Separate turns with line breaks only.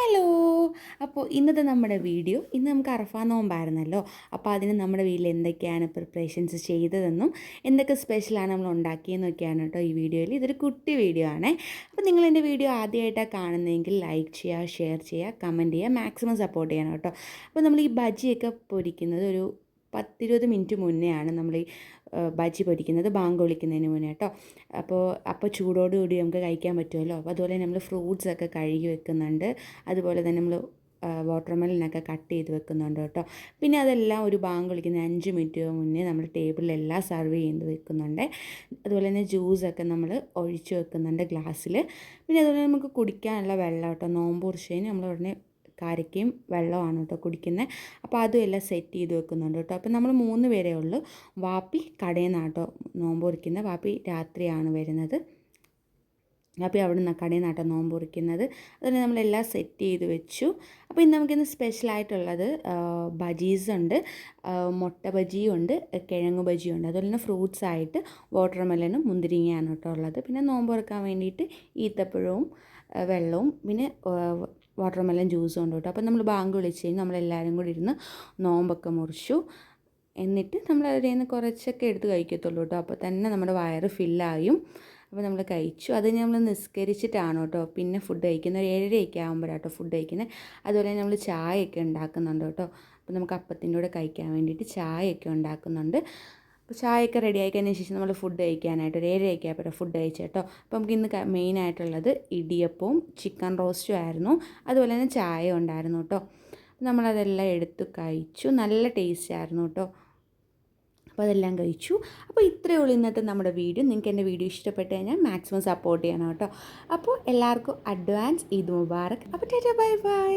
Hello. അപ്പോൾ ഇന്നത്തെ നമ്മുടെ വീഡിയോ, ഇന്ന് നമുക്ക് അറഫാ നോമ്പായിരുന്നല്ലോ. അപ്പോൾ അതിന് നമ്മുടെ വീട്ടിൽ എന്തൊക്കെയാണ് പ്രിപ്പറേഷൻസ് ചെയ്തതെന്നും എന്തൊക്കെ സ്പെഷ്യലാണ് നമ്മൾ ഉണ്ടാക്കിയെന്നൊക്കെയാണ് കേട്ടോ ഈ വീഡിയോയിൽ. ഇതൊരു കുട്ടി വീഡിയോ ആണേ. അപ്പോൾ നിങ്ങൾ എൻ്റെ വീഡിയോ ആദ്യമായിട്ടാണ് കാണുന്നതെങ്കിൽ ലൈക്ക് ചെയ്യുക, ഷെയർ ചെയ്യുക, കമൻറ്റ് ചെയ്യുക, മാക്സിമം സപ്പോർട്ട് ചെയ്യണം കേട്ടോ. അപ്പോൾ നമ്മൾ ഈ ബജിയൊക്കെ പൊരിക്കുന്നത് ഒരു 10-20 മിനിറ്റ് മുന്നേ ആണ് നമ്മൾ ഈ ബജി പൊരിക്കുന്നത്, ബാങ്ക് വിളിക്കുന്നതിന് മുന്നേ കേട്ടോ. അപ്പോൾ ചൂടോടുകൂടി നമുക്ക് കഴിക്കാൻ പറ്റുമല്ലോ. അപ്പോൾ അതുപോലെ നമ്മൾ ഫ്രൂട്ട്സൊക്കെ കഴുകി വെക്കുന്നുണ്ട്. അതുപോലെ തന്നെ നമ്മൾ വാട്ടർമെലനൊക്കെ കട്ട് ചെയ്ത് വെക്കുന്നുണ്ട് കേട്ടോ. പിന്നെ അതെല്ലാം ഒരു ബാങ്ക് വിളിക്കുന്ന 5 മിനിറ്റ് മുന്നേ നമ്മൾ ടേബിളിലെല്ലാം സെർവ് ചെയ്ത് വെക്കുന്നുണ്ട്. അതുപോലെ തന്നെ ജ്യൂസൊക്കെ നമ്മൾ ഒഴിച്ച് വെക്കുന്നുണ്ട് ഗ്ലാസ്സിൽ. പിന്നെ അതുപോലെ നമുക്ക് കുടിക്കാനുള്ള വെള്ളം കേട്ടോ, നോമ്പ് കുറിച്ചതിന് നമ്മൾ ഉടനെ കാരക്കയും വെള്ളമാണ് കേട്ടോ കുടിക്കുന്നത്. അപ്പോൾ അതും എല്ലാം സെറ്റ് ചെയ്ത് വെക്കുന്നുണ്ട് കേട്ടോ. അപ്പോൾ നമ്മൾ 3 പേരേ ഉള്ളൂ. വാപ്പി കടയിൽ നിന്നാണ് കേട്ടോ നോമ്പ് കുറിക്കുന്നത്. വാപ്പി രാത്രിയാണ് വരുന്നത്. വാപ്പി അവിടെ നിന്ന് കടയിൽ നിന്നാട്ടോ നോമ്പ് കുറിക്കുന്നത്. അതുപോലെ നമ്മളെല്ലാം സെറ്റ് ചെയ്ത് വെച്ചു. അപ്പോൾ ഇന്ന് നമുക്കിന്ന് സ്പെഷ്യലായിട്ടുള്ളത് ബജീസുണ്ട്, മുട്ട ബജിയുണ്ട്, കിഴങ്ങ് ബജിയുണ്ട്. അതുപോലെ തന്നെ ഫ്രൂട്ട്സായിട്ട് വാട്ടർമെലനും മുന്തിരിങ്ങയാണ് കേട്ടോ ഉള്ളത്. പിന്നെ നോമ്പ് തുറക്കാൻ വേണ്ടിയിട്ട് ഈത്തപ്പഴവും വെള്ളവും പിന്നെ വാട്ടർമെലൻ ജ്യൂസും ഉണ്ട് കേട്ടോ. അപ്പോൾ നമ്മൾ ബാങ്ക് വിളിച്ച് കഴിഞ്ഞ് നമ്മളെല്ലാവരും കൂടി ഇരുന്ന് നോമ്പൊക്കെ മുറിച്ചു. എന്നിട്ട് നമ്മൾ അതിൽ നിന്ന് കുറച്ചൊക്കെ എടുത്ത് കഴിക്കത്തുള്ളൂ കേട്ടോ. അപ്പോൾ തന്നെ നമ്മുടെ വയറ് ഫില്ലായും. അപ്പോൾ നമ്മൾ കഴിച്ചു. അത് നമ്മൾ നിസ്കരിച്ചിട്ടാണ് കേട്ടോ പിന്നെ ഫുഡ് കഴിക്കുന്നത്. ഒരു 7:30 ആകുമ്പോഴാണ് കേട്ടോ ഫുഡ് കഴിക്കുന്നത്. അതുപോലെ തന്നെ നമ്മൾ ചായയൊക്കെ ഉണ്ടാക്കുന്നുണ്ട് കേട്ടോ. അപ്പോൾ നമുക്ക് അപ്പത്തിൻ്റെ കൂടെ കഴിക്കാൻ വേണ്ടിയിട്ട് ചായയൊക്കെ ഉണ്ടാക്കുന്നുണ്ട്. അപ്പോൾ ചായയൊക്കെ റെഡി ആയി കഴിഞ്ഞ ശേഷം നമ്മൾ ഫുഡ് കഴിക്കാനായിട്ട് ഒരു 7:30 ആയപ്പോൾ ഫുഡ് കഴിച്ചു കേട്ടോ. അപ്പോൾ നമുക്ക് ഇന്ന് മെയിനായിട്ടുള്ളത് ഇടിയപ്പവും ചിക്കൻ റോസ്റ്റും ആയിരുന്നു. അതുപോലെ തന്നെ ചായ ഉണ്ടായിരുന്നു കേട്ടോ. നമ്മളതെല്ലാം എടുത്ത് കഴിച്ചു. നല്ല ടേസ്റ്റ് ആയിരുന്നു കേട്ടോ. അപ്പോൾ അതെല്ലാം കഴിച്ചു. അപ്പോൾ ഇത്രയേ ഉള്ളൂ ഇന്നത്തെ നമ്മുടെ വീഡിയോ. നിങ്ങൾക്ക് എൻ്റെ വീഡിയോ ഇഷ്ടപ്പെട്ട് കഴിഞ്ഞാൽ മാക്സിമം സപ്പോർട്ട് ചെയ്യണം കേട്ടോ. അപ്പോൾ എല്ലാവർക്കും അഡ്വാൻസ് ഈദ് മുബാറക്. അപ്പോൾ ടാറ്റാ, ബൈ ബൈ.